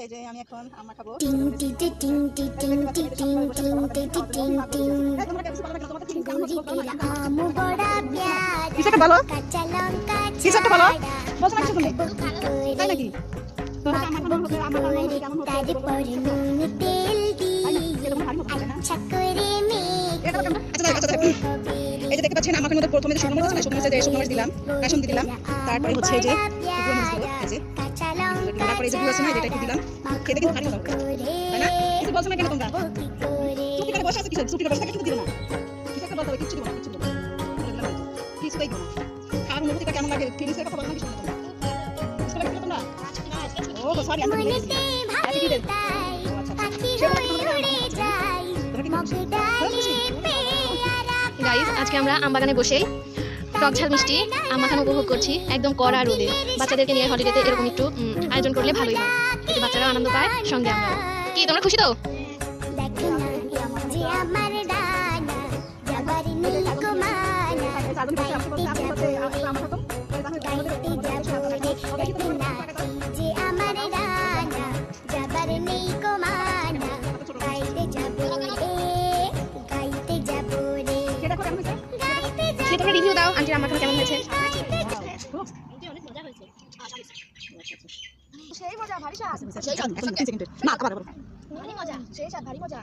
এই যে আমি এখন আম্মা খাবো। টিং টি টি টিং টি টিং টি টিং টিং টি টি টিং টিং গরিকের আমু বড়া প্যারা কিসটা বলো? কাঁচা লঙ্কা কিসটা বলো? বলছ না কিছু তুমি? তাই করে নাকি? তো আম্মা এখন বলবে আম্মা কেমন হচ্ছে? তারপর নুন তেল দিয়ে আচ্ছা করে এই যে দেখতে পাচ্ছেন আমাকে মধ্যে প্রথমে যে শুকনো মরিচ আছে না, শুকনো মরিচে যে শুকনো মরিচ দিলাম, কাসুন্দি দিলাম, তারপরে হচ্ছে এই যে গুঁড়ো মরিচ দিলাম, এই যে তারপরে এই যে গুঁড়ো আছে না, এটা একটু দিলাম। খেতে কিন্তু ভারী মজা হবে, তাই না? কিছু বলছো না কেন তোমরা? চুপটি করে বসে আছে কিছু, চুপটি করে বসে থাকে কিছু দিবে না। কিছু একটা বলতে হবে, কিচ্ছু দিবে না, কিচ্ছু দিবে না। কিছুই দিবে না। খাওয়ার অনুভূতিটা কেমন লাগে? ফিলিংসের কথা বলো না কিছু না তোমরা? বুঝতে পারছো তোমরা? ও সরি আমি ভুলে গেছি। আজকে কি দেন? গাইস, আজকে আমরা আমবাগানে বসেই টক ঝাল মিষ্টি আমবাগান উপভোগ করছি একদম কড়া রোদে। বাচ্চাদেরকে নিয়ে হলিডেতে এরকম একটু আয়োজন করলে ভালোই হয়, এতে বাচ্চারাও আনন্দ পায়, সঙ্গে আমরা। কি তোমরা খুশি তো? তোমরা রিভিউ দাও আন্টির আমবাগান কেমন হয়েছে? সেই মজা ভারী স্বাদ, সেই স্বাদ, না আবার ভারী মজা, সেই স্বাদ ভারী মজা।